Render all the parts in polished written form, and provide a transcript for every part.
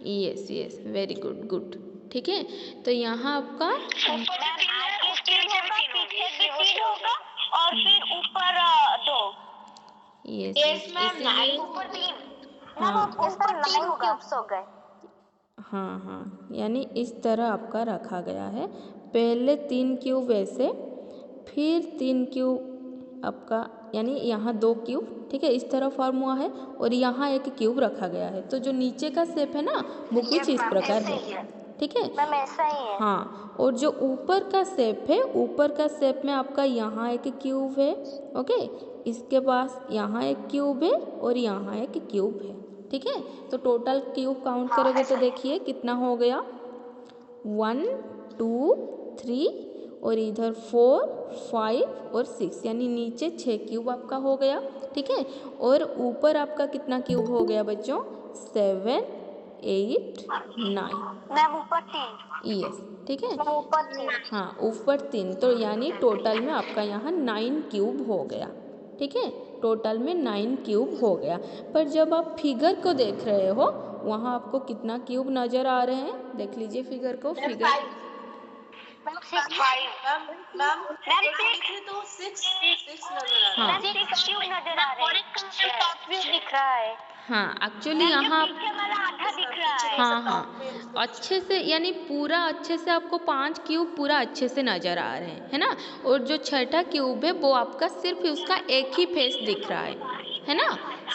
Yes yes, very good good. ठीक है, तो यहाँ आपका और फिर ऊपर 2। यस यस, इसीलिए हाँ ऊपर 9 क्यूब्स हो गए। हाँ हाँ, यानी इस तरह आपका रखा गया है। पहले 3 क्यूब ऐसे, फिर 3 क्यूब आपका, यानी यहाँ 2 क्यूब, ठीक है, इस तरह फॉर्म हुआ है और यहाँ एक क्यूब रखा गया है। तो जो नीचे का शेप है ना वो कुछ इस प्रकार है। ठीक है मैम ऐसा ही है। हाँ, और जो ऊपर का शेप है, ऊपर का शेप में आपका यहाँ एक क्यूब है, ओके, इसके पास यहाँ एक क्यूब है और यहाँ एक क्यूब है। ठीक है, तो टोटल क्यूब काउंट करोगे तो देखिए कितना हो गया, 1 2 3 और इधर 4 5 और 6, यानी नीचे 6 क्यूब आपका हो गया। ठीक है, और ऊपर आपका कितना क्यूब हो गया बच्चों, 7 8 9। मैम ऊपर 3। यस, ठीक है, ऊपर 3। हाँ ऊपर 3, तो यानी टोटल में आपका यहाँ 9 क्यूब हो गया। ठीक है, टोटल में 9 क्यूब हो गया। पर जब आप फिगर को देख रहे हो वहाँ आपको कितना क्यूब नज़र आ रहे हैं, देख लीजिए फिगर को। फिगर 5 हाँ क्यूब नजर आ रहे हैं। टॉप व्यू दिख रहा है। हाँ, एक्चुअली यहाँ पीछे वाला आधा दिख रहा है। हाँ हाँ, अच्छे से, यानी पूरा अच्छे से आपको 5 क्यूब पूरा अच्छे से नज़र आ रहे हैं, है ना। और जो छठा क्यूब है वो आपका सिर्फ उसका एक ही फेस दिख रहा है ना।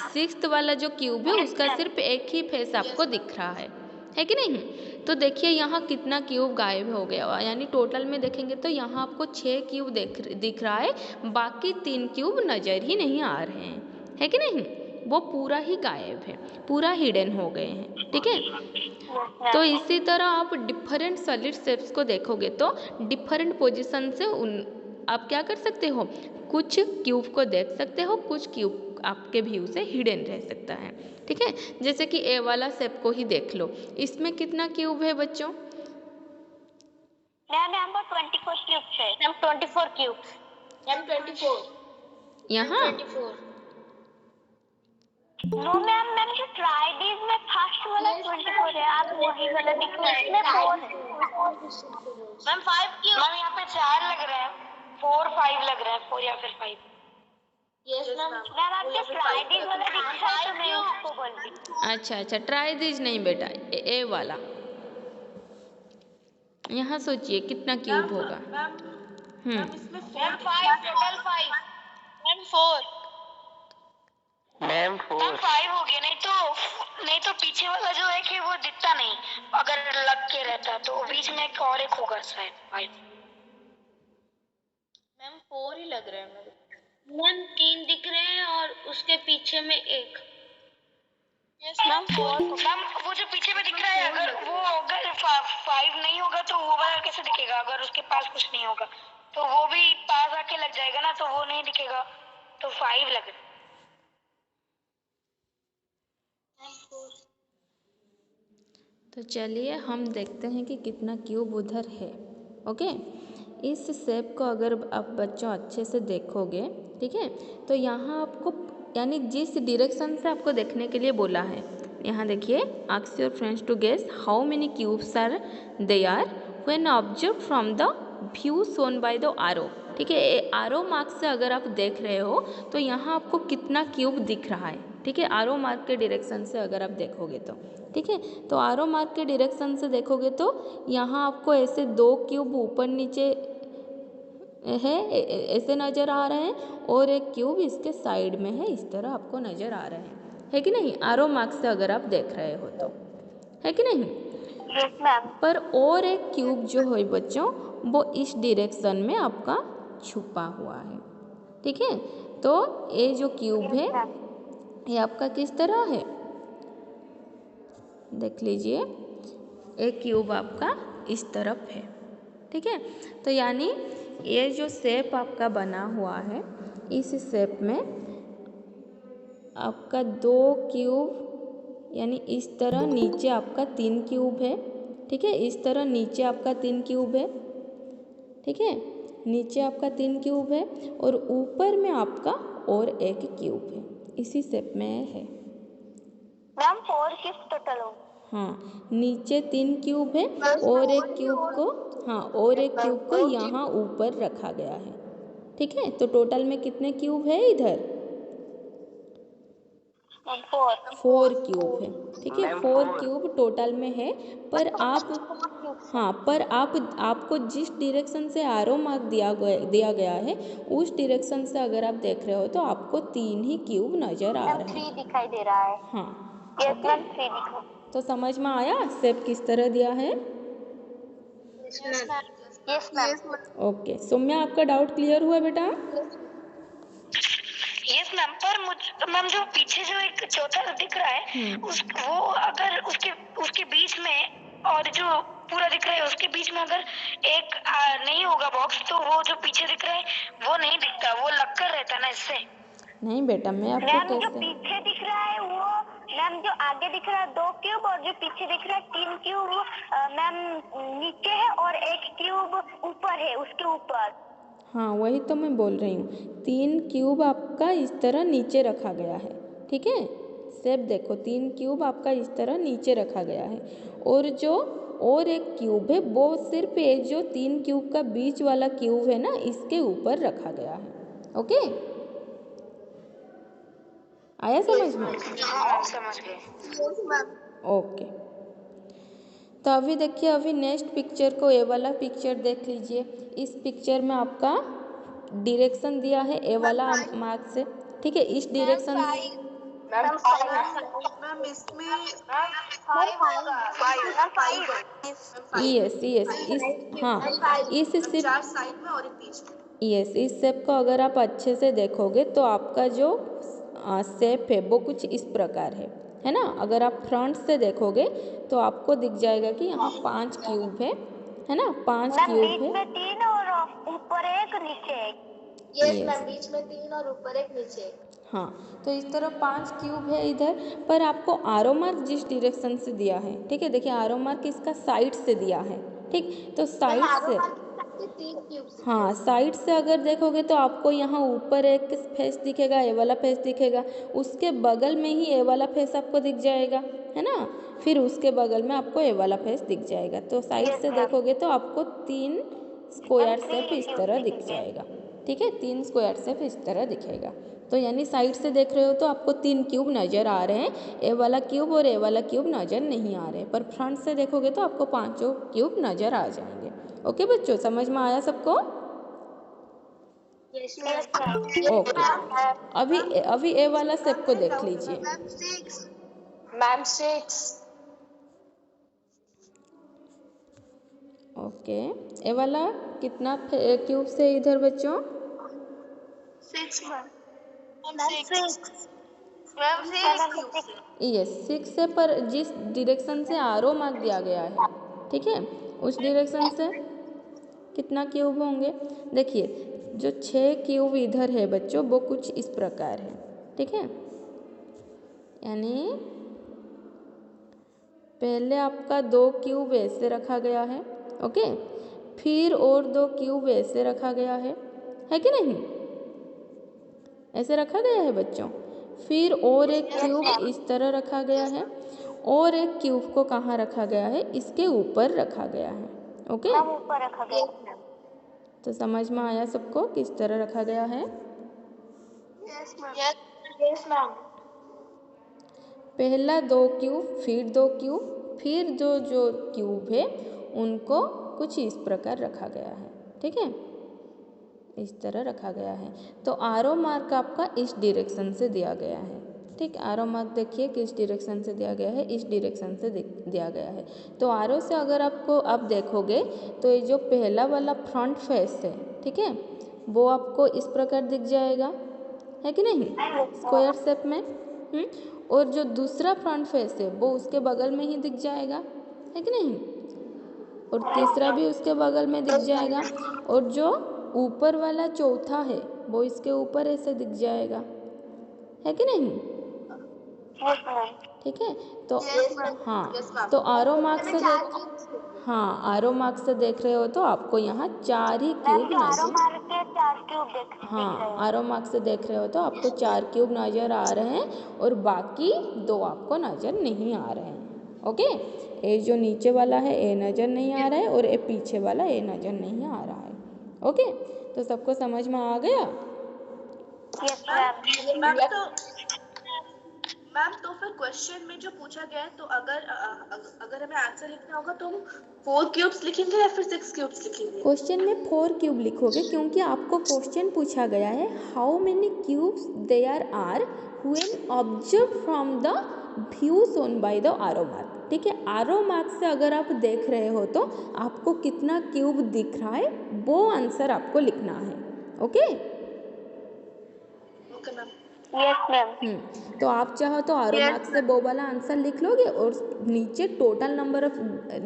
6th वाला जो क्यूब है उसका सिर्फ एक ही फेस आपको दिख रहा है कि नहीं। तो देखिए यहाँ कितना क्यूब गायब हो गया हुआ, यानी टोटल में देखेंगे तो यहाँ आपको 6 क्यूब दिख रहा है, बाकी 3 क्यूब नज़र ही नहीं आ रहे हैं, है कि नहीं, वो पूरा ही गायब है, पूरा हिडन हो गए हैं। ठीक है, तो इसी तरह आप डिफरेंट सॉलिड शेप्स को देखोगे तो डिफरेंट पोजीशन से आप क्या कर सकते हो, कुछ क्यूब को देख सकते हो, कुछ क्यूब आपके व्यू से हिडन रह सकता है। ठीक है, जैसे कि ए वाला शेप को ही देख लो, इसमें कितना क्यूब है बच्चों, मैम यहाँ पर 24 क्यूब्स है। Ma'am 24 cubes. मैम 24। यहाँ नो मैम, मैंने जो ट्राई दिस में फर्स्ट वाला 24 है, आप वही वाला दिखा है, इसमें 4 है। Ma'am 5 cube. मैम यहाँ पे 4 लग रहे हैं, 4 5 लग रहे हैं, 4 या फिर 5। Yes ma'am. मैम आपके ट्राई दिस वाला दिखा है तो मैं उसको बोल रही। अच्छा अच्छा, ट्राई दिस नहीं बेटा, ए वाला। यहाँ सोचिए कितना क्यूब होगा। Ma'am 5 total 5। मैम 4। मैम 5 हो गया, नहीं तो पीछे वाला जो है कि वो दिखता नहीं, अगर लग के रहता तो बीच में एक और एक होगा शायद 5। मैम 4 ही लग रहा है मेरे। मैम 3 दिख रहे हैं और उसके पीछे में एक। Yes ma'am 4। मैम वो जो पीछे में दिख रहा है, अगर वो अगर 5 नहीं होगा तो वो वाला कैसे दिखेगा, अगर उसके पास कुछ नहीं होगा तो वो भी पास आके लग जाएगा ना, तो वो नहीं दिखेगा, तो 5 लग रहा है। तो चलिए हम देखते हैं कि कितना क्यूब उधर है। ओके, इस शेप को अगर आप बच्चों अच्छे से देखोगे, ठीक है, तो यहाँ आपको, यानी जिस डायरेक्शन से आपको देखने के लिए बोला है, यहाँ देखिए, ask your friends to guess how many cubes are there when observe from the view shown by the arrow. ठीक है, आरो मार्क से अगर आप देख रहे हो तो यहाँ आपको कितना क्यूब दिख रहा है। ठीक है, आरो मार्क के डायरेक्शन से अगर आप देखोगे तो, ठीक है, तो आरो मार्क के डायरेक्शन से देखोगे तो यहाँ आपको ऐसे 2 क्यूब ऊपर नीचे है, ऐसे नज़र आ रहे हैं, और एक क्यूब इसके साइड में है, इस तरह आपको नज़र आ रहे हैं, है कि नहीं, आरो मार्क से अगर आप देख रहे हो तो, है कि नहीं। Yes ma'am. पर और एक क्यूब जो है बच्चों वो इस डायरेक्शन में आपका छुपा हुआ है। ठीक है, तो ये जो क्यूब है ये आपका किस तरह है, देख लीजिए, एक क्यूब आपका इस तरफ है। ठीक है, तो यानी ये जो शेप आपका बना हुआ है, इस शेप में आपका 2 क्यूब, यानी इस तरह नीचे आपका 3 क्यूब है। ठीक है, इस तरह नीचे आपका 3 क्यूब है। ठीक है, नीचे आपका 3 क्यूब है और ऊपर में आपका और एक क्यूब है, इसी शेप में है। मैम 4 क्यूब टोटल हो। हाँ, नीचे 3 क्यूब है और एक क्यूब को, हाँ, और एक क्यूब को यहाँ ऊपर रखा गया है। ठीक है, तो टोटल में कितने क्यूब है इधर? 4 क्यूब है। ठीक है, 4 क्यूब टोटल में है। पर आप, हाँ, पर आपको जिस डायरेक्शन से आरो मार्क दिया गया है उस डायरेक्शन से अगर आप देख रहे हो तो आपको 3 ही क्यूब नजर आ रहा है। 3 दिखाई दे रहा है। हाँ, यस ओके। मैम 3 दिखा। तो समझ में आया शेप किस तरह दिया है? Yes ma'am. ओके, सौम्या आपका डाउट क्लियर हुआ बेटा? यस मैम, पर मुझे मैम जो पीछे जो एक चौथा दिख रहा है वो अगर उसके बीच में और जो पूरा दिख रहा है उसके बीच में अगर एक नहीं होगा बॉक्स तो वो जो पीछे दिख रहा है वो नहीं दिखता, वो लग कर रहता ना इससे। नहीं बेटा, मैं आपको मैम जो कैसे, पीछे दिख रहा है वो, मैम जो आगे दिख रहा है 2 क्यूब और जो पीछे दिख रहा है 3 क्यूब मैम नीचे है और 1 क्यूब ऊपर है, उसके ऊपर। हाँ वही तो मैं बोल रही हूँ, 3 क्यूब आपका इस तरह नीचे रखा गया है। ठीक है, शेप देखो, 3 क्यूब आपका इस तरह नीचे रखा गया है और जो और एक क्यूब है वो सिर्फ ये जो 3 क्यूब का बीच वाला क्यूब है ना इसके ऊपर रखा गया है। ओके, आया समझ में? हाँ समझ गए। ओके, तो अभी देखिए, अभी नेक्स्ट पिक्चर को, ए वाला पिक्चर देख लीजिए। इस पिक्चर में आपका डायरेक्शन दिया है ए वाला मार्क से। ठीक है, इस डायरेक्शन, मैम इसमें 5 होगा। 5 यस यस, इस, हाँ, इस शेप, 4 साइड में और एक बीच में। यस, इस शेप को अगर आप अच्छे से देखोगे तो आपका जो शेप है वो कुछ इस प्रकार है ना। अगर आप फ्रंट से देखोगे तो आपको दिख जाएगा कि यहाँ 5 क्यूब है ना, 5 क्यूब है। बीच में 3 और ऊपर एक नीचे एक। यस मैम बीच में 3 और ऊपर एक नीचे एक। हाँ, तो इस तरह 5 क्यूब है इधर। पर आपको आरो मार्क जिस डायरेक्शन से दिया है, ठीक है, देखिए आरो मार्क इसका साइड से दिया है। ठीक, तो साइड से, 3 क्यूब। हाँ, साइड से अगर देखोगे तो आपको यहाँ ऊपर एक फेस दिखेगा, ए वाला फेस दिखेगा, उसके बगल में ही ए वाला फेस आपको दिख जाएगा, है ना। फिर उसके बगल में आपको ए वाला फेस दिख जाएगा। तो साइड से देखोगे तो आपको 3 स्क्वायर शेप इस तरह दिख जाएगा। ठीक है, 3 स्क्वायर शेप इस तरह दिखेगा। तो यानी साइड से देख रहे हो तो आपको 3 क्यूब नज़र आ रहे हैं, ए वाला क्यूब और ए वाला क्यूब नज़र नहीं आ रहे। पर फ्रंट से देखोगे तो आपको 5 क्यूब नज़र आ जाएंगे। ओके बच्चों, समझ में आया सबको? ओके, अभी ए वाला शेप को देख लीजिए। मैम 6। ओके, ए वाला कितना क्यूब से इधर बच्चों? 6 मैम। यस, 6 से, पर जिस डायरेक्शन से आरो मार्क दिया गया है, ठीक है, उस डायरेक्शन से कितना क्यूब होंगे? देखिए, जो 6 क्यूब इधर है बच्चों वो कुछ इस प्रकार है। ठीक है, यानी पहले आपका 2 क्यूब ऐसे रखा गया है, ओके, फिर और 2 क्यूब ऐसे रखा गया है कि नहीं? ऐसे रखा गया है बच्चों। फिर और एक क्यूब इस तरह रखा गया है और एक क्यूब को कहाँ रखा गया है? इसके ऊपर रखा गया है। ओके, ऊपर रखा गया। तो समझ में आया सबको किस तरह रखा गया है? Yes ma'am. पहला 2 क्यूब, फिर 2 क्यूब, फिर जो क्यूब है उनको कुछ इस प्रकार रखा गया है। ठीक है, इस तरह रखा गया है। तो आरो मार्क आपका इस डायरेक्शन से दिया गया है। ठीक, आरो मार्क देखिए किस डायरेक्शन से दिया गया है, इस डायरेक्शन से दिया गया है। तो आरो से अगर आपको आप देखोगे तो ये जो पहला वाला फ्रंट फेस है, ठीक है, वो आपको इस प्रकार दिख जाएगा, है कि नहीं, स्क्वायर शेप में। और जो दूसरा फ्रंट फेस है वो उसके बगल में ही दिख जाएगा, है कि नहीं, और तीसरा भी उसके बगल में दिख जाएगा, और जो ऊपर वाला चौथा है वो इसके ऊपर ऐसे दिख जाएगा, है कि नहीं। ठीक है, तो हाँ, तो आरो मार्क से हाँ, आरो मार्क से देख रहे हो तो आपको यहाँ 4 ही क्यूब नजर, 4 क्यूब दिख रहे हाँ, एरो मार्क से देख रहे हो तो आपको 4 क्यूब नज़र आ रहे हैं और बाकी 2 आपको नज़र नहीं आ रहे हैं। ओके, ये जो नीचे वाला है ये नज़र नहीं आ रहा है और ये पीछे वाला ये नज़र नहीं आ रहा है। ओके, तो सबको समझ में आ गया? Yes ma'am. मैम तो फिर क्वेश्चन में जो पूछा गया है तो अगर हमें आंसर लिखना होगा तो हम 4 क्यूब्स लिखेंगे या फिर 6 क्यूब्स लिखेंगे? क्वेश्चन में 4 क्यूब लिखोगे क्योंकि आपको क्वेश्चन पूछा गया है how many cubes there are when observe from the view shown by the arrow mark. ठीक है, एरो मार्क से अगर आप देख रहे हो तो आपको कितना क्यूब दिख रहा है वो आंसर आपको लिखना है। Okay okay ma'am. Yes ma'am. तो आप चाहो तो एरो मार्क से वो वाला आंसर लिख लोगे और नीचे टोटल नंबर ऑफ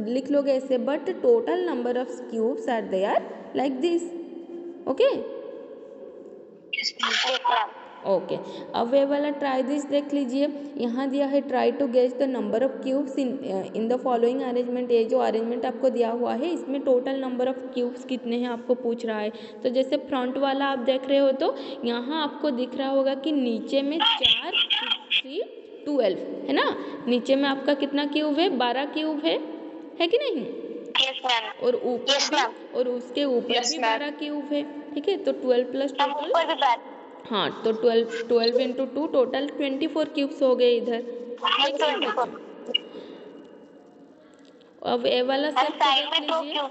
लिख लोगे ऐसे, but total number of cubes are there like this. Okay okay, अब ये वाला ट्राई दिस देख लीजिए, यहाँ दिया है try to guess the number of cubes in the following arrangement. ये जो अरेंजमेंट आपको दिया हुआ है इसमें टोटल नंबर ऑफ क्यूब्स कितने हैं आपको पूछ रहा है। तो जैसे फ्रंट वाला आप देख रहे हो तो यहाँ आपको दिख रहा होगा कि नीचे में 4 3 12 है ना, नीचे में आपका कितना क्यूब है? 12 क्यूब है कि नहीं? Yes ma'am. और ऊपर Yes, भी ma'am. और उसके ऊपर भी 12 क्यूब है। ठीक है, तो 12 प्लस हम टोटल, ऊपर भी बात हाँ तो 12 इंटू 2 टोटल 24 क्यूब्स हो गए इधर। ठीक है बच्चों, अब ए वाला हम सेप को साइड देख में 2 लीजिए। क्यूब।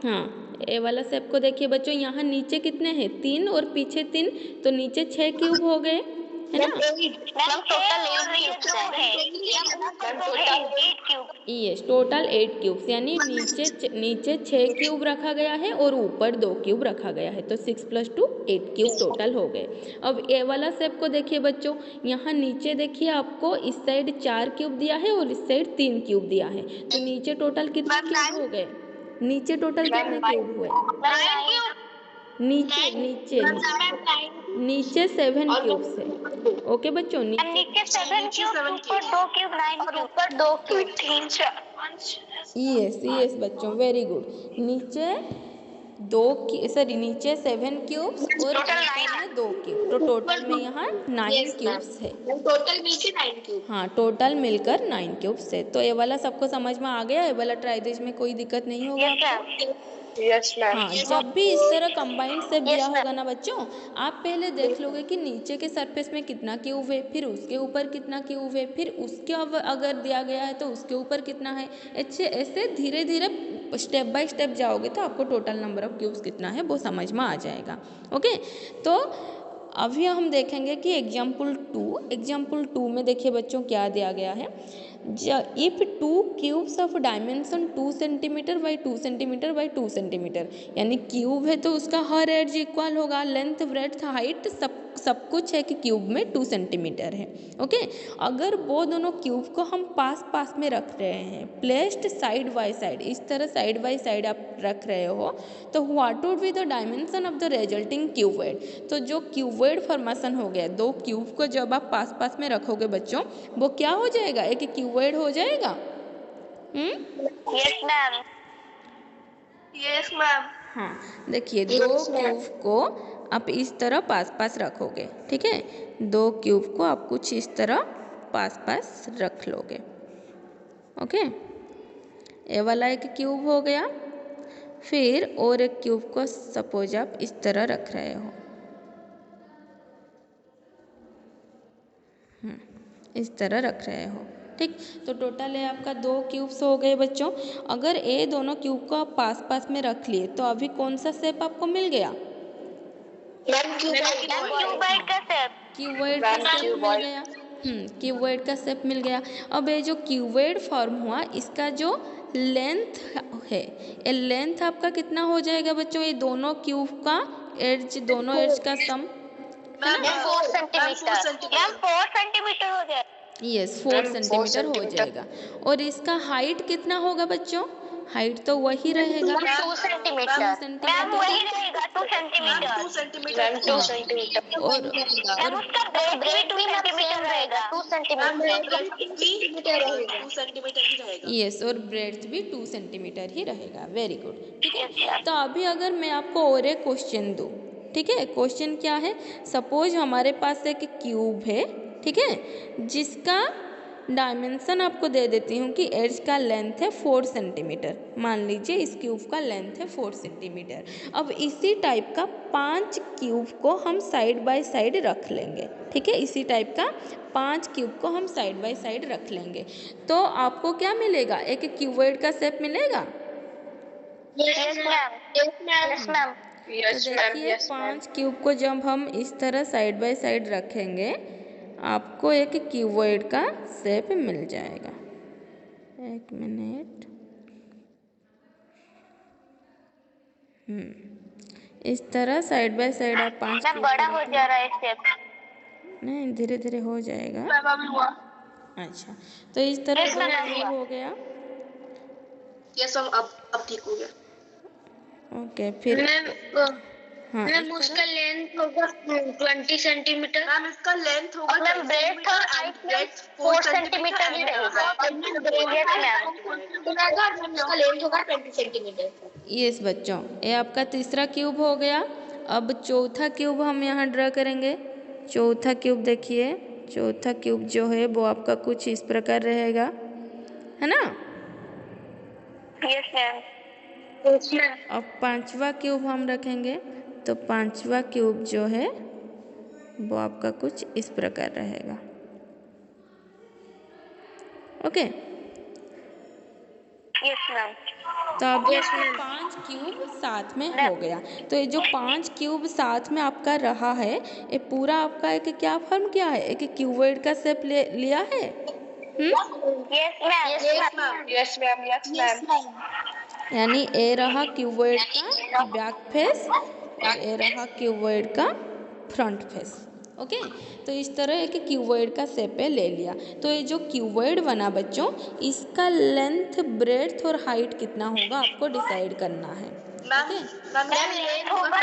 हाँ, ए वाला सेप को देखिए बच्चों, यहाँ नीचे कितने हैं? 3 और पीछे 3, तो नीचे 6 क्यूब हो गए है ना। मैम टोटल 8 क्यूब है। 8 क्यूब। यस, टोटल 8 क्यूब्स, यानी नीचे 6 क्यूब रखा गया है और ऊपर 2 क्यूब रखा गया है, तो 6 + 2 8 क्यूब टोटल हो गए। अब ए वाला शेप को देखिए बच्चों, यहाँ नीचे देखिए आपको इस साइड 4 क्यूब दिया है और इस साइड 3 क्यूब दिया है, तो नीचे टोटल कितने क्यूब हो गए? नीचे टोटल कितने क्यूब हुए? नीचे नीचे नीचे 7 क्यूब्स है। ओके बच्चों, नीचे 7 क्यूब, ऊपर 2 क्यूब, 9 क्यूब, ऊपर 2 क्यूब, 3 यस बच्चों, वेरी गुड। नीचे नीचे 7 क्यूब्स और ऊपर में 2 क्यूब, तो टोटल में यहाँ 9 क्यूब्स है। टोटल नीचे 9 क्यूब। हाँ, टोटल मिलकर 9 क्यूब्स है। तो ये वाला सबको समझ में आ गया? ये वाला ट्राई दिस में कोई दिक्कत नहीं होगा आपको? Yes ma'am. हाँ, जब भी इस तरह कंबाइंड शेप दिया होगा ना बच्चों, आप पहले देख लोगे कि नीचे के सरफेस में कितना क्यूब है, फिर उसके ऊपर कितना क्यूब है, फिर उसके अगर दिया गया है तो उसके ऊपर कितना है। ऐसे धीरे धीरे स्टेप बाय स्टेप जाओगे तो आपको टोटल नंबर ऑफ क्यूब्स कितना है वो समझ में आ जाएगा। ओके, तो अभी हम देखेंगे कि एग्जाम्पल 2 में देखिए बच्चों क्या दिया गया है। If 2 cubes of dimension 2 centimetre by 2 centimetre by 2 centimetre, यानी क्यूब है तो उसका हर एड्ज इक्वल होगा, लेंथ ब्रेड्थ हाइट सब कुछ है कि क्यूब में 2 सेंटीमीटर है। ओके, अगर वो दोनों क्यूब को हम पास पास में रख रहे हैं, प्लेस्ड साइड बाय साइड, इस तरह साइड बाय साइड आप रख रहे हो, तो what would be the dimension of the resulting cuboid. तो जो क्यूबॉइड फॉर्मेशन हो गया, 2 क्यूब को जब आप पास पास में रखोगे बच्चों, वो क्या हो जाएगा? एक क्यूबॉइड हो जाएगा। Yes ma'am. Yes ma'am. हाँ, देखिए 2 क्यूब को आप इस तरह पास पास रखोगे। ठीक है, 2 क्यूब को आप कुछ इस तरह पास पास रख लोगे। ओके, ये वाला एक क्यूब हो गया, फिर और एक क्यूब को सपोज आप इस तरह रख रहे हो, इस तरह रख रहे हो। ठीक, तो टोटल है आपका 2 क्यूब्स हो गए बच्चों। अगर ये दोनों क्यूब को आप पास पास में रख लिए तो अभी कौन सा शेप आपको मिल गया? क्यूबॉइड का शेप। क्यूबॉइड का शेप मिल गया। क्यूबॉइड का शेप मिल गया। अब ये जो क्यूबॉइड फॉर्म हुआ, इसका जो लेंथ है, ये लेंथ आपका कितना हो जाएगा बच्चों? ये दोनों क्यूब का दोनों एड्ज का सम 4 सेंटीमीटर। मैम 4 सेंटीमीटर हो जाए। यस, 4 सेंटीमीटर हो जाएगा। और इसका हाइट कितना होगा बच्चों? हाइट तो वही रहेगा 2 सेंटीमीटर। मैम वही रहेगा 2 सेंटीमीटर। 2 सेंटीमीटर। 2 सेंटीमीटर। और मैम उसका ब्रेड भी 2 सेंटीमीटर रहेगा। 2 सेंटीमीटर। 2 सेंटीमीटर ही रहेगा। यस, और ब्रेड्थ भी 2 सेंटीमीटर ही रहेगा। Very good. ठीक है, तो अभी अगर मैं आपको और एक क्वेश्चन दूँ, ठीक है। क्वेश्चन क्या है, सपोज हमारे पास एक क्यूब है, ठीक है, जिसका डायमेंशन आपको दे देती हूँ कि एज का लेंथ है 4 सेंटीमीटर। मान लीजिए इस क्यूब का लेंथ है 4 सेंटीमीटर। अब इसी टाइप का 5 क्यूब को हम साइड बाय साइड रख लेंगे, ठीक है। इसी टाइप का 5 क्यूब को हम साइड बाय साइड रख लेंगे तो आपको क्या मिलेगा, एक क्यूबॉइड का शेप मिलेगा। Yes ma'am, yes ma'am, yes ma'am. तो देखिए 5 क्यूब को जब हम इस तरह साइड बाय साइड रखेंगे आपको एक क्यूबॉइड का शेप मिल जाएगा। एक मिनट, इस तरह साइड बाय साइड आप 5 मैम बड़ा हो जा रहा है शेप। नहीं, धीरे धीरे हो जाएगा। अच्छा, तो इस Yes, तरह ma'am. हो गया। यस मैम, अब ठीक हो गया। ओके, फिर हाँ, मैम उसका लेंथ होगा 20 सेंटीमीटर। मैम इसका लेंथ होगा मैम ब्रेथ और हाइट में 4 सेंटीमीटर ही रहेगा। उसका लेंथ होगा 20 सेंटीमीटर। यस बच्चों, ये आपका तीसरा क्यूब हो गया। अब चौथा क्यूब हम यहाँ ड्रा करेंगे। चौथा क्यूब देखिए, चौथा क्यूब जो है वो आपका कुछ इस प्रकार रहेगा, है ना। Yes ma'am. अब पांचवा क्यूब हम रखेंगे तो पांचवा क्यूब जो है वो आपका कुछ इस प्रकार रहेगा। Okay, yes ma'am. तो अब ये 5 क्यूब साथ में हो गया। तो ये जो 5 क्यूब साथ में आपका रहा है, ये पूरा आपका एक क्या फॉर्म किया है, एक क्यूबॉइड का शेप लिया है। Yes ma'am, yes ma'am, yes ma'am, yes ma'am. यानी ए रहा क्यूबॉइड का बैक फेस और ए रहा क्यूबॉइड का फ्रंट फेस। ओके, तो इस तरह एक क्यूबॉइड का शेप ले लिया। तो ये जो क्यूबॉइड बना बच्चों, इसका लेंथ, ब्रेड्थ और हाइट कितना होगा आपको डिसाइड करना है। मैम लेंथ होगा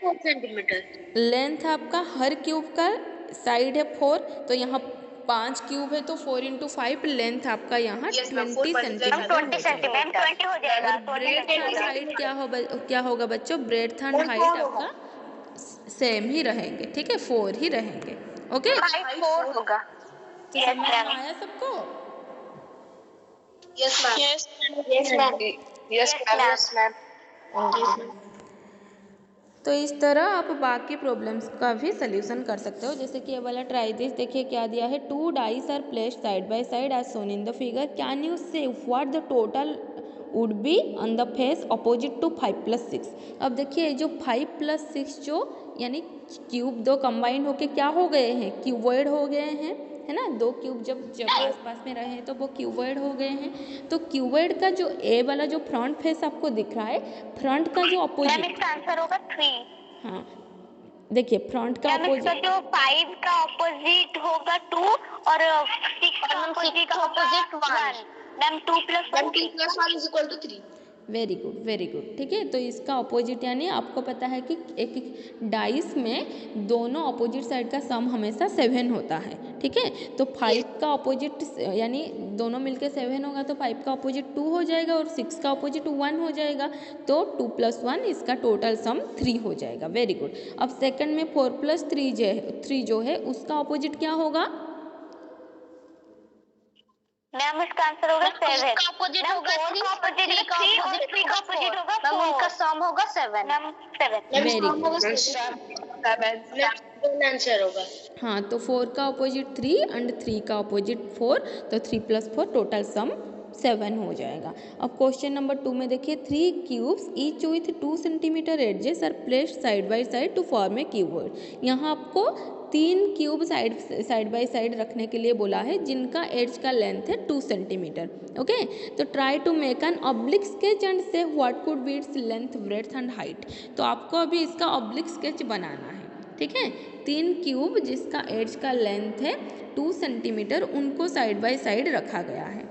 4 सेंटीमीटर। लेंथ आपका हर क्यूब का साइड है 4, तो यहाँ 5 क्यूब है तो 4 × 5 लेंथ आपका यहाँ 20 सेंटीमीटर हो जाएगा। और ब्रेड्थ एंड हाइट क्या होगा बच्चों, ब्रेड्थ एंड हाइट आपका सेम ही रहेंगे, ठीक है, 4 ही रहेंगे। ओके, 4 होगा। समझ में आया सबको। Yes ma'am, yes ma'am, yes ma'am. तो इस तरह आप बाकी प्रॉब्लम्स का भी सल्यूशन कर सकते हो। जैसे कि ये वाला ट्राई दिस, देखिए क्या दिया है, 2 dice are placed side by side as shown in the figure, can you say what the total would be on the face opposite to 5 + 6। अब देखिए जो 5 + 6 जो यानी क्यूब दो कंबाइन होके क्या हो गए हैं, क्यूबॉइड हो गए हैं, है ना। 2 क्यूब जब आस पास में रहे तो वो क्यूबॉइड हो गए हैं। तो क्यूबॉइड का जो ए वाला जो फ्रंट फेस आपको दिख रहा है, फ्रंट का जो अपोजिट, इसका आंसर होगा 3। हाँ देखिए फ्रंट का अपोजिट, जो 5 का अपोजिट होगा 2 और 6 का opposite 1। Ma'am 2 + 1 = 3। Very good, very good, ठीक है। तो इसका अपोजिट यानी आपको पता है कि एक डाइस में दोनों अपोजिट साइड का सम हमेशा 7 होता है, ठीक है। तो 5 का अपोजिट यानी दोनों मिलके 7 होगा तो 5 का अपोजिट 2 हो जाएगा और 6 का अपोजिट 1 हो जाएगा। तो 2 + 1 इसका टोटल सम 3 हो जाएगा। Very good. अब सेकंड में 4 + 3 जो है उसका अपोजिट क्या होगा। मैम इसका आंसर होगा 7। का अपोजिट होगा 3 का अपोजिट 3 और 3 का अपोजिट होगा 4। मैम उनका सम होगा 7। मैम 7। वेरी गुड, आंसर होगा। हाँ, तो 4 का अपोजिट 3 एंड 3 का अपोजिट 4, तो 3 + 4 टोटल सम 7 हो जाएगा। अब क्वेश्चन नंबर 2 में देखिए, 3 cubes each with 2 centimetre edges are placed side by side to form a cuboid. यहाँ आपको 3 क्यूब साइड बाय साइड रखने के लिए बोला है जिनका एड्ज का लेंथ है 2 सेंटीमीटर। ओके, तो try to make an oblique sketch and say what could be its length, breadth and height. तो आपको अभी इसका ऑब्लिक स्केच बनाना है, ठीक है। 3 क्यूब जिसका एड्ज का लेंथ है 2 सेंटीमीटर, उनको साइड बाय साइड रखा गया है,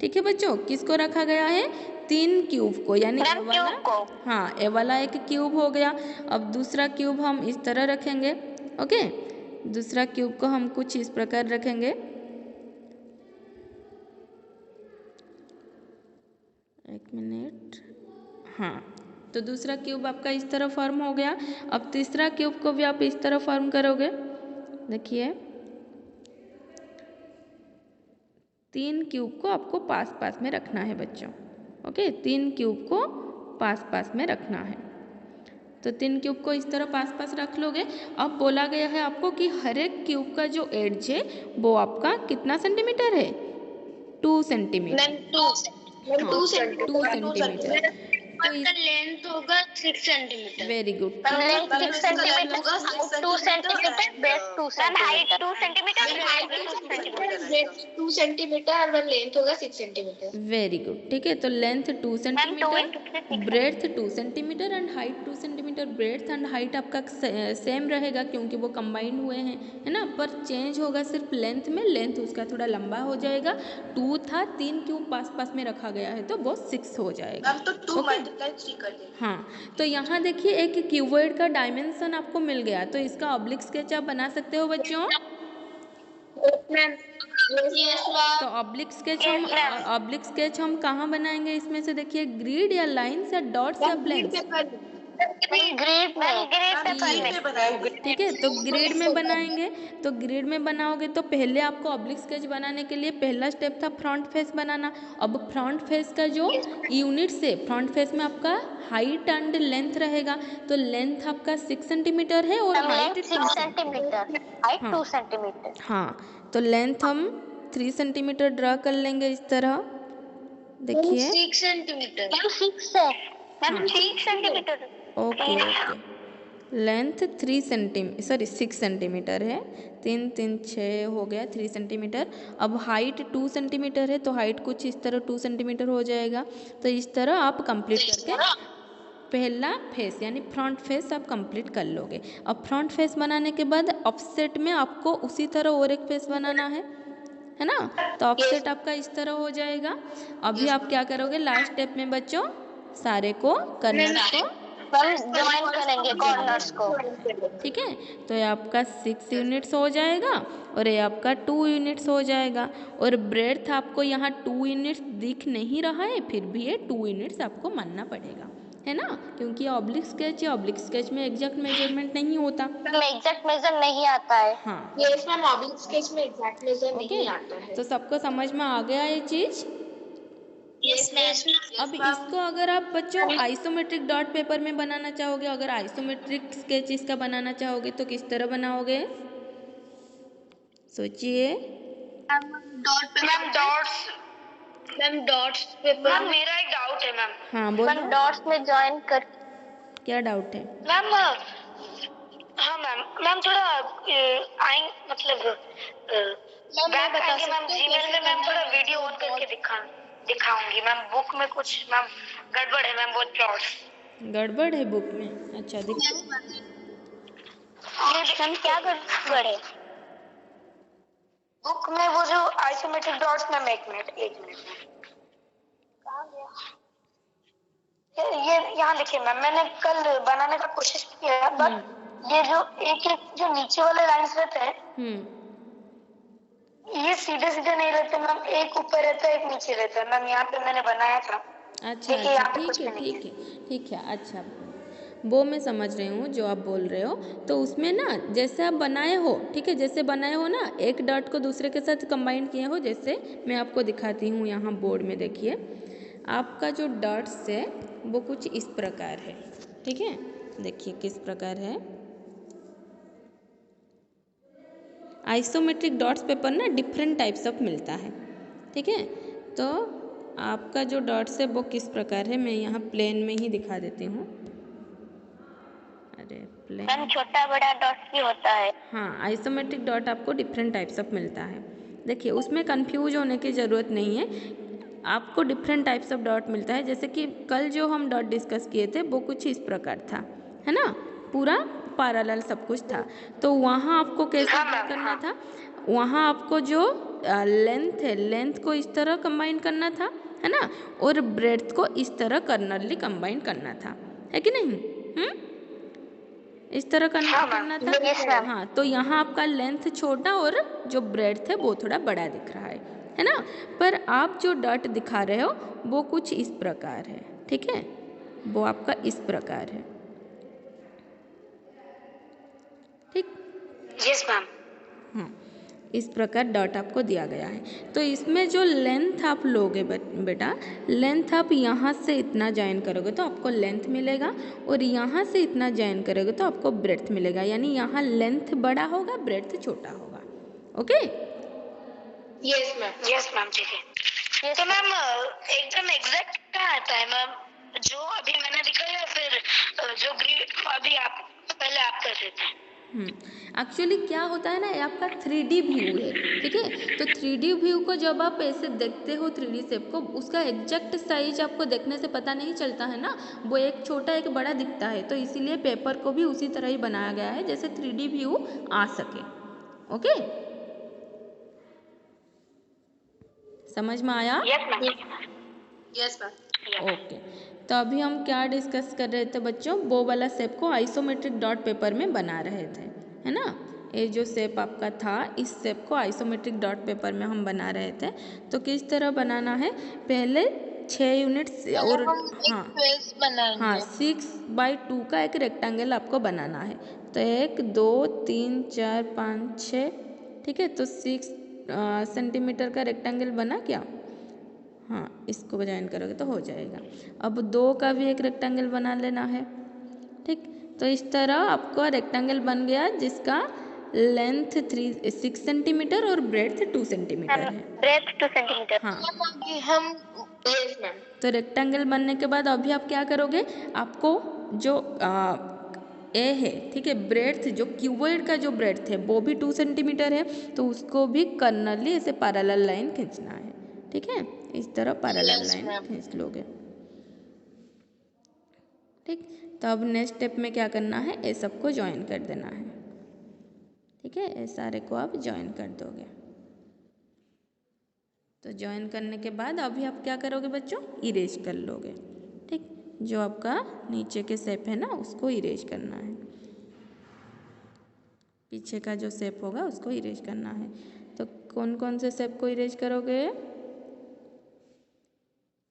ठीक है बच्चों। किसको रखा गया है, 3 क्यूब को, यानी ए वाला, हाँ ए वाला एक क्यूब हो गया। अब दूसरा क्यूब हम इस तरह रखेंगे। ओके, दूसरा क्यूब को हम कुछ इस प्रकार रखेंगे। एक मिनट। हाँ, तो दूसरा क्यूब आपका इस तरह फॉर्म हो गया। अब तीसरा क्यूब को भी आप इस तरह फॉर्म करोगे। देखिए 3 क्यूब को आपको पास पास में रखना है बच्चों। ओके, 3 क्यूब को पास पास में रखना है। तो 3 क्यूब को इस तरह पास पास रख लोगे। अब बोला गया है आपको कि हर एक क्यूब का जो एड्ज है वो आपका कितना सेंटीमीटर है? 2 सेंटीमीटर। हाँ, 2 सेंटीमीटर। तो इस लेंथ होगा 6 centimetre. Very good. Length 6 centimetre, 2 centimetre, breadth 2 centimetre, height 2 centimetre, breadth 2 centimetre और लेंथ होगा 6 सेंटीमीटर। Very good. ठीक है, तो length 2 centimetre, breadth 2 centimetre and height 2 centimetre. Breadth and height आपका सेम रहेगा क्योंकि वो कंबाइंड हुए हैं, है ना। पर चेंज होगा सिर्फ लेंथ में, लेंथ उसका थोड़ा लंबा हो जाएगा। 2 था, 3 क्यूब पास पास में रखा गया है तो वो 6 हो जाएगा। तो 2 मल्टीप्लाई 3 कर देंगे। हाँ, तो यहाँ देखिए एक क्यूबॉइड का डायमेंशन आपको मिल गया, तो इसका ऑब्लिक स्केच आप बना सकते हो बच्चों। तो ऑब्लिक स्केच हम कहाँ बनाएंगे इसमें से? देखिए ग्रिड या लाइन्स या डॉट्स या प्लेन्स? ग्रिड में बनाएंगे। ठीक है, तो ग्रिड में बनाएंगे। तो ग्रिड में बनाओगे तो पहले आपको ऑब्लिक स्केच बनाने के लिए पहला स्टेप था फ्रंट फेस बनाना। अब फ्रंट फेस का जो यूनिट्स है, फ्रंट फेस में आपका हाइट एंड लेंथ रहेगा। तो लेंथ आपका 6 सेंटीमीटर है और हाइट 6 सेंटीमीटर, हाइट 2 सेंटीमीटर। हाँ, तो लेंथ हम 3 सेंटीमीटर ड्रा कर लेंगे इस तरह। देखिए 6 सेंटीमीटर, 6 है ma'am, 6 centimetre. Okay okay, length 6 centimetre है। 3 3 6 हो गया, 3 सेंटीमीटर। अब हाइट 2 सेंटीमीटर है तो हाइट कुछ इस तरह 2 सेंटीमीटर हो जाएगा। तो इस तरह आप कंप्लीट करके पहला फेस यानी फ्रंट फेस आप कंप्लीट कर लोगे। अब फ्रंट फेस बनाने के बाद ऑफसेट में आपको उसी तरह और एक फेस बनाना है ना। तो ऑफसेट आपका इस तरह हो जाएगा। अभी आप क्या करोगे लास्ट स्टेप में बच्चों? सारे को कर्नर्स को ज्वाइन करेंगे कॉर्नर्स को। ठीक है, तो ये आपका 6 यूनिट्स हो जाएगा और ये आपका 2 यूनिट्स हो जाएगा। और ब्रेड्थ आपको यहाँ 2 यूनिट्स दिख नहीं रहा है, फिर भी ये 2 यूनिट्स आपको मानना पड़ेगा, है ना, क्योंकि ऑब्लिक स्केच है। ऑब्लिक स्केच में एग्जैक्ट मेजरमेंट नहीं होता, एग्जैक्ट मेजर नहीं आता है। हाँ, यस मैम, ऑब्लिक स्केच में एग्जैक्ट मेजर नहीं आता है। तो सबको समझ में आ गया ये चीज? Yes ma'am. अब इसको अगर आप बच्चों आइसोमेट्रिक डॉट पेपर में बनाना चाहोगे, अगर आइसोमेट्रिक स्केच इसका बनाना चाहोगे तो किस तरह बनाओगे? सोचिए। Dots paper. मैम मेरा एक डाउट है मैम। हाँ बोलो। मैम डॉट्स में जॉइन कर। क्या डाउट है? मैम हाँ मैम थोड़ा मतलब बैक आएंगे मैम जीमेल में। मैम थोड़ा वीडियो ऑन करके दिखाऊंगी मैम। बुक में कुछ मैम गड़बड़ है मैम, बहुत प्लॉट्स गड़बड़ है बुक में? अच्छा दिखाओ। मैम क्या गड़बड़ है बुक में? वो जो आइसोमेट्रिक डॉट्स मैम, एक मिनट कहाँ गया ये? यहाँ देखिए मैम, मैंने कल बनाने का कोशिश किया बट ये जो एक जो नीचे वाले लाइंस रहते हैं ये सीधे सीधे नहीं रहते मैम, एक ऊपर रहता है एक नीचे रहता है मैम। यहाँ पे मैंने बनाया था। अच्छा ठीक है। अच्छा वो मैं समझ रही हूँ जो आप बोल रहे हो। तो उसमें ना जैसे आप बनाए हो, ठीक है, जैसे बनाए हो ना, एक डॉट को दूसरे के साथ कंबाइन किए हो, जैसे मैं आपको दिखाती हूँ यहाँ बोर्ड में। देखिए आपका जो डॉट्स है वो कुछ इस प्रकार है, ठीक है। देखिए किस प्रकार है। आइसोमेट्रिक डॉट्स पेपर ना डिफरेंट टाइप्स ऑफ मिलता है, ठीक है। तो आपका जो डॉट्स है वो किस प्रकार है, मैं यहाँ प्लेन में ही दिखा देती हूँ। अरे प्लेन, छोटा बड़ा डॉट भी होता है। हाँ, आइसोमेट्रिक डॉट आपको डिफरेंट टाइप्स ऑफ मिलता है। देखिए उसमें कंफ्यूज होने की ज़रूरत नहीं है, आपको डिफरेंट टाइप्स ऑफ डॉट मिलता है। जैसे कि कल जो हम डॉट डिस्कस किए थे वो कुछ इस प्रकार था, है ना, पूरा पैरेलल सब कुछ था। तो वहाँ आपको कैसे करना था? वहाँ आपको जो लेंथ है, लेंथ को इस तरह कंबाइन करना था, है ना, और ब्रेड्थ को इस तरह कर्नरली कंबाइन करना था, है कि नहीं? इस तरह करना था। हाँ, तो यहाँ आपका लेंथ छोटा और जो ब्रेड्थ है वो थोड़ा बड़ा दिख रहा है, है ना। पर आप जो डॉट दिखा रहे हो वो कुछ इस प्रकार है, ठीक है, वो आपका इस प्रकार है, ठीक। Yes ma'am. हाँ, इस प्रकार डॉट आपको दिया गया है। तो इसमें जो लेंथ आप लोगे बेटा, लेंथ आप यहाँ से इतना ज्वाइन करोगे तो आपको लेंथ मिलेगा, और यहाँ से इतना ज्वाइन करोगे तो आपको ब्रेड्थ मिलेगा, यानी यहाँ लेंथ बड़ा होगा, ब्रेड्थ छोटा होगा। ओके। यस मैम, ठीक है। तो मैम एकदम एग्जैक्ट क्या आता है मैम, जो अभी मैंने दिखाया या फिर जो अभी आप पहले आप कर रहे थे? एक्चुअली क्या होता है ना, ये आपका 3D व्यू है, ठीक है। तो 3D व्यू को जब आप ऐसे देखते हो 3D शेप को, उसका एग्जैक्ट साइज आपको देखने से पता नहीं चलता है ना, वो एक छोटा एक बड़ा दिखता है। तो इसीलिए पेपर को भी उसी तरह ही बनाया गया है जैसे 3D व्यू आ सके। ओके, समझ में आया? Yes ma'am. Yes ma'am. Okay, तो अभी हम क्या डिस्कस कर रहे थे बच्चों, वो वाला शेप को आइसोमेट्रिक डॉट पेपर में बना रहे थे, है ना। ये जो शेप आपका था, इस शेप को आइसोमेट्रिक डॉट पेपर में हम बना रहे थे। तो किस तरह बनाना है, पहले 6 यूनिट्स और हाँ हाँ 6/2 का एक रेक्टेंगल आपको बनाना है। तो 1 2 3 4 5 6, ठीक है। तो 6 सेंटीमीटर का रेक्टेंगल बना क्या? हाँ, इसको ज्वाइन करोगे तो हो जाएगा। अब 2 का भी एक रेक्टेंगल बना लेना है, ठीक। तो इस तरह आपका रेक्टेंगल बन गया जिसका लेंथ 6 सेंटीमीटर और ब्रेड्थ 2 सेंटीमीटर है। Breadth 2 centimetre. हाँ, हम यस मैम। तो रेक्टेंगल बनने के बाद अभी आप क्या करोगे, आपको जो ए है, ठीक है, ब्रेड्थ जो क्यूबॉइड का जो ब्रेड्थ है वो भी 2 सेंटीमीटर है, तो उसको भी कर्नली ऐसे पैरेलल लाइन खींचना है, ठीक है। इस तरह पैरेलल लाइन खींच लोगे, ठीक। तो अब नेक्स्ट स्टेप में क्या करना है, ये सबको ज्वाइन कर देना है, ठीक है। ये सारे को आप ज्वाइन कर दोगे। तो ज्वाइन करने के बाद अभी आप क्या करोगे बच्चों, इरेज कर लोगे, ठीक। जो आपका नीचे के शेप है ना उसको इरेज करना है, पीछे का जो शेप होगा उसको इरेज करना है। तो कौन कौन से शेप को इरेज करोगे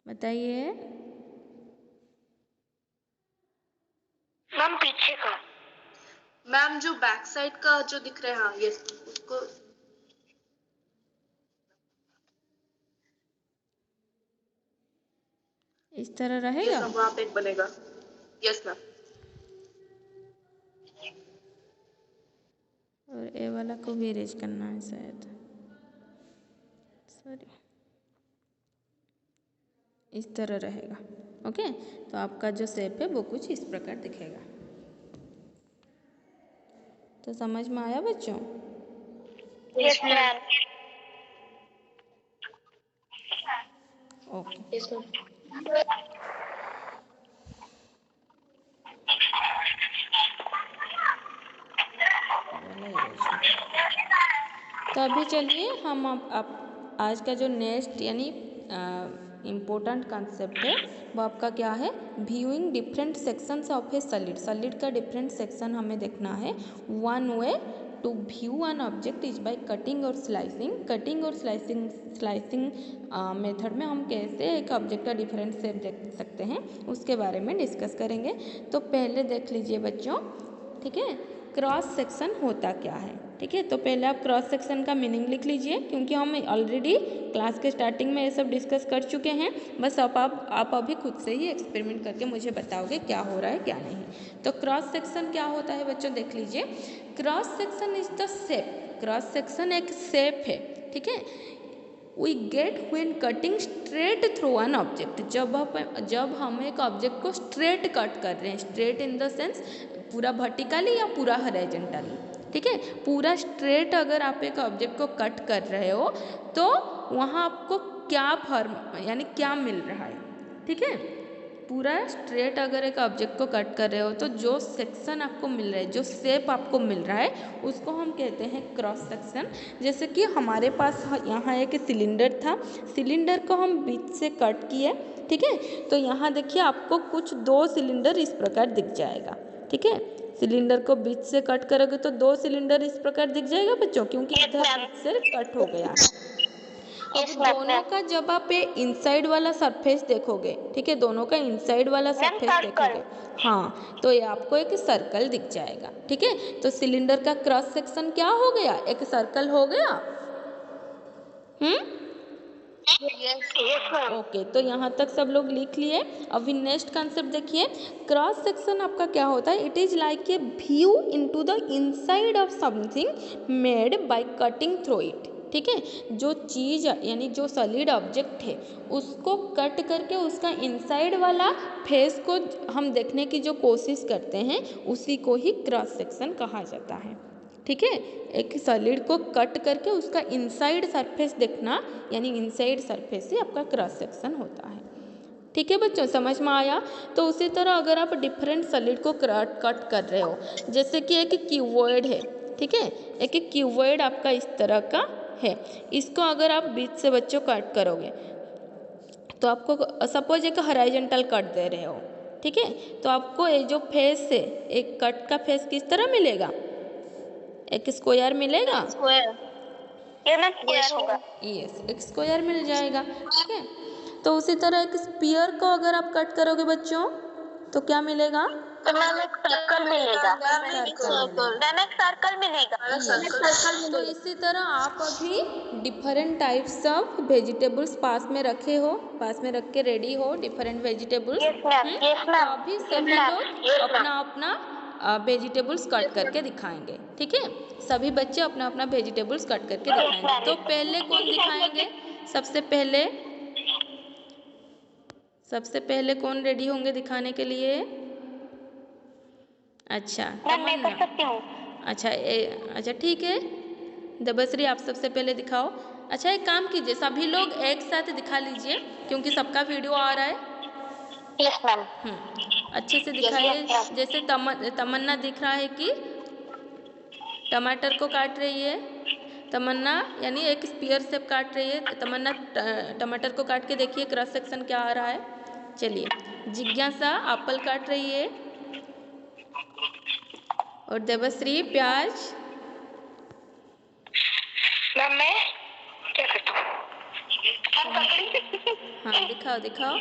बताइए? मैम पीछे का। मैम जो बैक साइड का जो दिख रहा है, हाँ यस, उसको इस तरह यस रहेगा। मैम, वहाँ पे एक बनेगा। Yes ma'am. और ए वाला को भी इरेज करना है शायद, सॉरी, इस तरह रहेगा। ओके, तो आपका जो शेप है वो कुछ इस प्रकार दिखेगा। तो समझ में आया बच्चों? Yes ma'am. Okay, yes ma'am. तो अभी चलिए हम आप आज का जो नेक्स्ट यानी इम्पोर्टेंट कंसेप्ट है वो आपका क्या है, viewing different sections of a solid. Solid का डिफरेंट सेक्शन हमें देखना है। One way to view an object is by cutting और स्लाइसिंग। कटिंग और स्लाइसिंग मेथड में हम कैसे एक ऑब्जेक्ट का डिफरेंट शेप देख सकते हैं उसके बारे में डिस्कस करेंगे। तो पहले देख लीजिए बच्चों, ठीक है, क्रॉस सेक्शन होता क्या है, ठीक है। तो पहले आप क्रॉस सेक्शन का मीनिंग लिख लीजिए, क्योंकि हम ऑलरेडी क्लास के स्टार्टिंग में ये सब डिस्कस कर चुके हैं। बस अब आप अभी खुद से ही एक्सपेरिमेंट करके मुझे बताओगे क्या हो रहा है क्या नहीं। तो क्रॉस सेक्शन क्या होता है बच्चों, देख लीजिए। Cross section is the shape. Cross section एक शेप है, ठीक है। We get when cutting straight through an object. जब हम एक ऑब्जेक्ट को स्ट्रेट कट कर रहे हैं, स्ट्रेट इन द सेंस पूरा वर्टिकली या पूरा हॉरिजॉन्टली, ठीक है। पूरा स्ट्रेट अगर आप एक ऑब्जेक्ट को कट कर रहे हो तो वहाँ आपको क्या फॉर्म यानी क्या मिल रहा है, ठीक है। पूरा स्ट्रेट अगर एक ऑब्जेक्ट को कट कर रहे हो तो जो सेक्शन आपको मिल रहा है, जो शेप आपको मिल रहा है उसको हम कहते हैं क्रॉस सेक्शन। जैसे कि हमारे पास यहाँ एक सिलेंडर था, सिलेंडर को हम बीच से कट किए, ठीक है। तो यहाँ देखिए आपको कुछ 2 सिलेंडर इस प्रकार दिख जाएगा, ठीक है। सिलेंडर को बीच से कट करोगे तो 2 सिलेंडर इस प्रकार दिख जाएगा बच्चों, क्योंकि इधर बीच से कट हो गया है। अब दोनों का जब आप ये इनसाइड वाला सरफेस देखोगे, ठीक है, दोनों का इनसाइड वाला सरफेस देखोगे, हाँ, तो ये आपको एक सर्कल दिख जाएगा, ठीक है। तो सिलेंडर का क्रॉस सेक्शन क्या हो गया, एक सर्कल हो गया। ओके, तो यहाँ तक सब लोग लिख लिए। अभी नेक्स्ट कंसेप्ट देखिए, क्रॉस सेक्शन आपका क्या होता है, it is like a view into the inside of something made by cutting through it, ठीक है। जो चीज़ यानी जो सॉलिड ऑब्जेक्ट है उसको कट करके उसका इनसाइड वाला फेस को हम देखने की जो कोशिश करते हैं उसी को ही क्रॉस सेक्शन कहा जाता है, ठीक है। एक सॉलिड को कट करके उसका इनसाइड सरफेस देखना यानी इनसाइड सरफेस ही आपका क्रॉस सेक्शन होता है, ठीक है बच्चों, समझ में आया। तो उसी तरह अगर आप डिफरेंट सॉलिड को कट कर रहे हो, जैसे कि एक क्यूबॉइड है, ठीक है, एक क्यूबॉइड आपका इस तरह का है, इसको अगर आप बीच से बच्चों कट करोगे तो आपको सपोज एक हॉरिजॉन्टल कट दे रहे हो, ठीक है, तो आपको ये जो फेस है एक कट का फेस किस तरह मिलेगा, एक स्क्वायर मिलेगा, यस, एक स्क्वायर मिल जाएगा, ठीक है। तो उसी तरह एक स्फीयर को अगर आप कट करोगे बच्चों तो क्या मिलेगा, तो मैम एक सर्कल मिलेगा, सर्कल मिलेगा। तो इसी तरह आप अभी डिफरेंट टाइप्स ऑफ वेजिटेबल्स पास में रखे हो, पास में रख के रेडी हो डिफरेंट वेजिटेबल्स, तो अभी सभी लोग अपना अपना वेजिटेबल्स कट करके दिखाएंगे, ठीक है। सभी बच्चे अपना अपना वेजिटेबल्स कट करके दिखाएंगे। तो पहले कौन दिखाएंगे, सबसे पहले कौन रेडी होंगे दिखाने के लिए, अच्छा मैं कर सकती हूँ। अच्छा ठीक है, देबश्री आप सबसे पहले दिखाओ। अच्छा एक काम कीजिए, सभी लोग एक साथ दिखा लीजिए क्योंकि सबका वीडियो आ रहा है। Yes ma'am. अच्छे से दिखाइए, जैसे तमन्ना दिख रहा है कि टमाटर को काट रही है, तमन्ना यानी एक स्पीयर शेप काट रही है, तमन्ना टमाटर को काट के देखिए क्रॉस सेक्शन क्या आ रहा है। चलिए, जिज्ञासा एप्पल काट रही है और देबश्री प्याज। मैम मैं क्या करता हूँ, हाँ दिखाओ।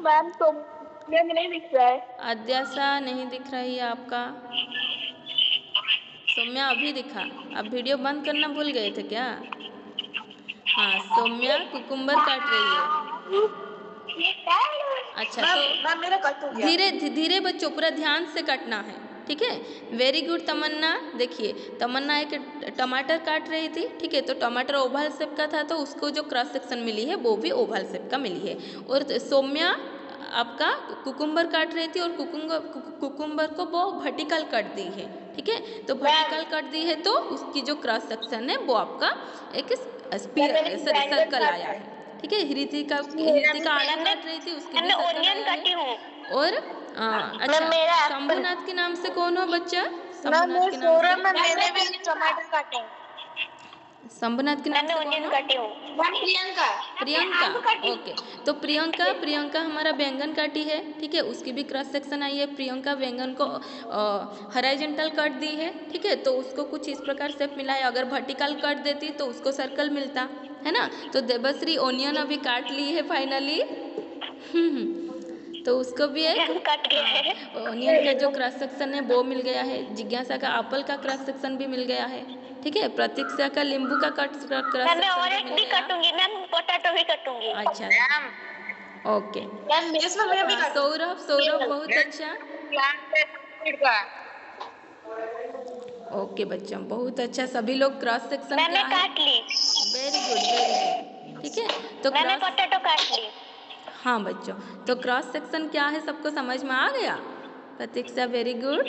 मैम तो मैम नहीं दिख रहा है। आद्यासा नहीं दिख रही है आपका, सौम्या अभी दिखा, आप वीडियो बंद करना भूल गए थे क्या। हाँ, सौम्या कुकुम्बर काट रही है। अच्छा, तो मेरा कट हो गया। धीरे धीरे बच्चों पूरा ध्यान से काटना है, ठीक है। वेरी गुड तमन्ना, देखिए तमन्ना एक टमाटर काट रही थी, ठीक है, तो टमाटर ओवल शेप का था तो उसको जो क्रॉस सेक्शन मिली है वो भी ओवल शेप का मिली है। और सौम्या आपका कुकुम्बर काट रही थी और कुकुम्बर को वो वर्टिकल कट दी है, ठीक है, तो वर्टिकल कट दी है तो उसकी जो क्रॉस सेक्शन है वो आपका एक सर्कल आया है, ठीक है। हृतिका आलू काट रही थी, उसकी भी सर्कल आया है। और अच्छा, शंभुनाथ के नाम से कौन हो बच्चा, शंभुनाथ के नाम से, मैंने भी टमाटर काटे, शंभुनाथ के नाम से कौन हो, काटी हूँ। प्रियंका, ओके। तो प्रियंका हमारा बैंगन काटी है, ठीक है, उसकी भी क्रॉस सेक्शन आई है। प्रियंका बैंगन को हॉरिजॉन्टल कट दी है, ठीक है, तो उसको कुछ इस प्रकार शेप मिला है। अगर वर्टिकल कट देती तो उसको सर्कल मिलता है ना। तो देबश्री ओनियन अभी काट ली है फाइनली, तो उसको भी एक ओनियन का जो क्रॉस सेक्शन है वो मिल गया है। जिज्ञासा का एप्पल का क्रॉस सेक्शन भी मिल गया है, ठीक है। प्रतीक्षा का नींबू का क्रॉस सेक्शन भी मिल गया। मैम पोटैटो भी काटूंगी। अच्छा, ओके। इसमें मैं भी सौरभ बहुत अच्छा, ओके बच्चों बहुत अच्छा, सभी लोग क्रॉस सेक्शन मैंने क्या है, काट ली। वेरी गुड, ठीक है। तो मैंने पोटैटो काट ली। हाँ बच्चों, तो क्रॉस सेक्शन क्या है सबको समझ में आ गया, प्रतीक्षा वेरी गुड।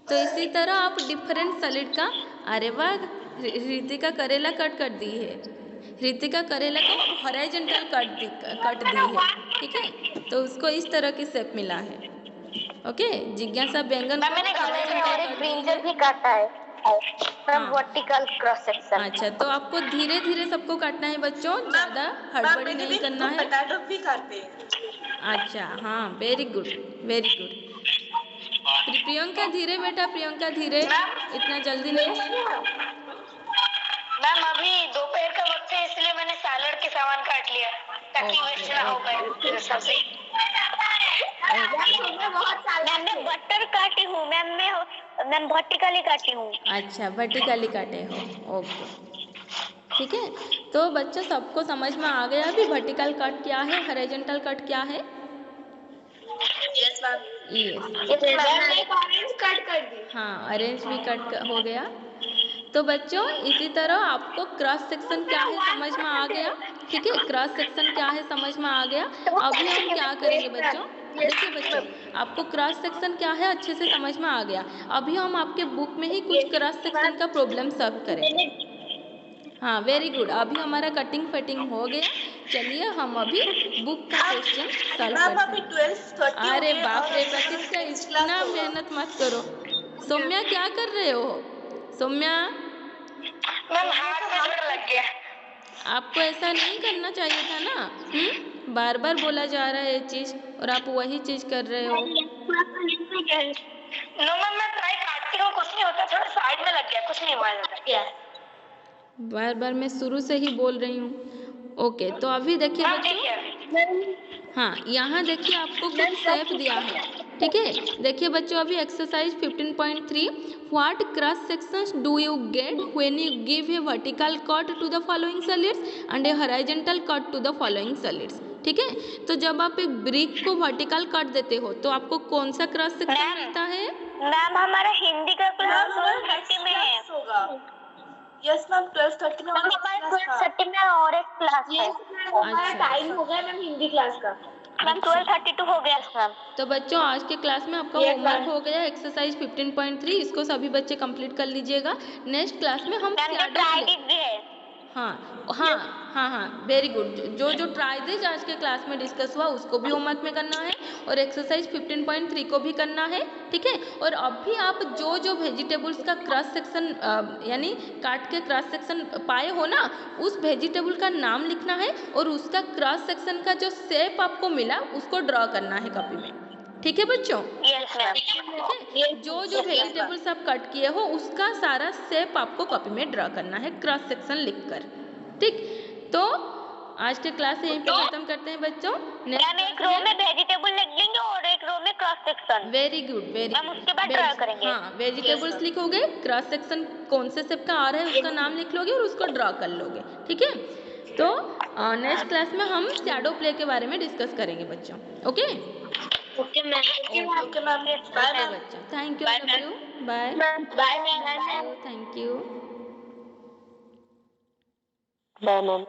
तो इसी तरह आप डिफरेंट सॉलिड का, अरे वाह, ऋतिका करेला कट कर दी है, ऋतिका करेला को हॉरिजॉन्टल कट दी है, ठीक है, तो उसको इस तरह की शेप मिला है, ओके। जिज्ञासा बैंगन को और एक ब्रिंजल भी काटा है, वर्टिकल क्रॉस सेक्शन। अच्छा, तो आपको धीरे धीरे सबको काटना है बच्चों, ज्यादा हड़बड़ी नहीं करना है। पोटैटो भी काटते हैं। अच्छा, हाँ, वेरी गुड। प्रियंका धीरे बेटा, प्रियंका धीरे, इतना जल्दी नहीं। मैम अभी दोपहर का वक्त है इसलिए मैंने सैलड के सामान काट लिया ताकि वेस्ट ना हो पाए सब्जी। मैम मैं बटर काटी हूँ मैम वर्टिकली काटी हूँ। अच्छा, वर्टिकली काटे हो, ओके, ठीक है। तो बच्चों सबको समझ में आ गया अभी वर्टिकल कट क्या है, हॉरिजॉन्टल कट क्या है? Yes ma'am. यस, मैंने एक ऑरेंज कट कर दी। हाँ, ऑरेंज भी कट हो गया। तो बच्चों इसी तरह आपको क्रॉस सेक्शन क्या है समझ में आ गया, ठीक है, क्रॉस सेक्शन क्या है समझ में आ गया। अभी हम क्या करेंगे बच्चों, देखिए बच्चों आपको क्रॉस सेक्शन क्या है अच्छे से समझ में आ गया। अभी हम आपके बुक में ही कुछ क्रॉस सेक्शन का प्रॉब्लम सॉल्व करेंगे। हाँ, वेरी गुड, अभी हमारा कटिंग फिटिंग हो गया। चलिए हम अभी बुक का क्वेश्चन सॉल्व मैम करते अभी हैं। 12:30 हो अरे गए बाप और रे अभी हमारा प्रतीक्षा, नेक्स्ट क्लास इतना होगा। मेहनत मत करो। सौम्या क्या कर रहे हो? सौम्या, मैम हाथ में चोट लग गया। आपको ऐसा नहीं करना चाहिए था ना। बार बार बोला जा रहा है ये चीज और आप वही चीज कर रहे हो। नो मैम मैं ट्राई काटती हूँ, कुछ नहीं होता, थोड़ा साइड में लग गया, कुछ नहीं हुआ ज्यादा। बार बार मैं शुरू से ही बोल रही हूँ। ओके, तो अभी देखिए मैम बच्चों, देखिए हाँ यहाँ देखिए आपको कुछ शेप दिया है, ठीक है। देखिए बच्चों अभी exercise 15.3, what cross sections do you get when you give a vertical cut to the following solids and a horizontal cut to the following solids, ठीक है। तो जब आप एक ब्रिक को वर्टिकल कट देते हो तो आपको कौन सा क्रॉस सेक्शन मिलता है? मैम हमारा हिंदी का क्लास 12:30 में है। होगा। यस मैम 12:30 में मैम हमारा 12:30 में और एक क्लास है। हमारा टाइम हो गया मैम हिंदी क्लास का। मैम 12:32 हो गया मैम। तो बच्चों आज के क्लास में आपका होमवर्क हो गया एक्सरसाइज 15.3, इसको सभी बच्चे कंप्लीट कर लीजिएगा। नेक्स्ट क्लास में हम मैम जो शैडो ट्राई प्ले, भी है। हाँ हाँ हाँ हाँ, वेरी गुड। जो जो ट्राइजेज आज के क्लास में डिस्कस हुआ उसको भी होमवर्क में करना है और एक्सरसाइज 15.3 को भी करना है, ठीक है। और अभी आप जो जो वेजिटेबल्स का क्रॉस सेक्शन यानी काट के क्रॉस सेक्शन पाए हो ना, उस वेजिटेबल का नाम लिखना है और उसका क्रॉस सेक्शन का जो शेप आपको मिला उसको ड्रॉ करना है कॉपी में, ठीक है बच्चों। Yes ma'am. ठीक है, जो जो वेजिटेबल्स आप कट किए हो उसका सारा शेप आपको कॉपी में ड्रॉ करना है क्रॉस सेक्शन लिखकर, ठीक। तो आज के क्लास यहीं पे खत्म करते हैं बच्चों। मैम एक रो में वेजिटेबल लिख लेंगे और एक रो में cross section. Very good, very ma'am उसके बाद ड्रा करेंगे। हाँ, वेजिटेबल्स लिखोगे, क्रॉस सेक्शन कौन से शेप का आ रहा है उसका नाम लिख लोगे और उसको ड्रॉ कर लोगे, ठीक है। तो नेक्स्ट क्लास में हम शैडो प्ले के बारे में डिस्कस करेंगे बच्चों, okay. Okay ma'am. Okay ma'am bye ma'am. बच्चों, thank you, I love you, bye bye ma'am. Thank you. Bye ma'am.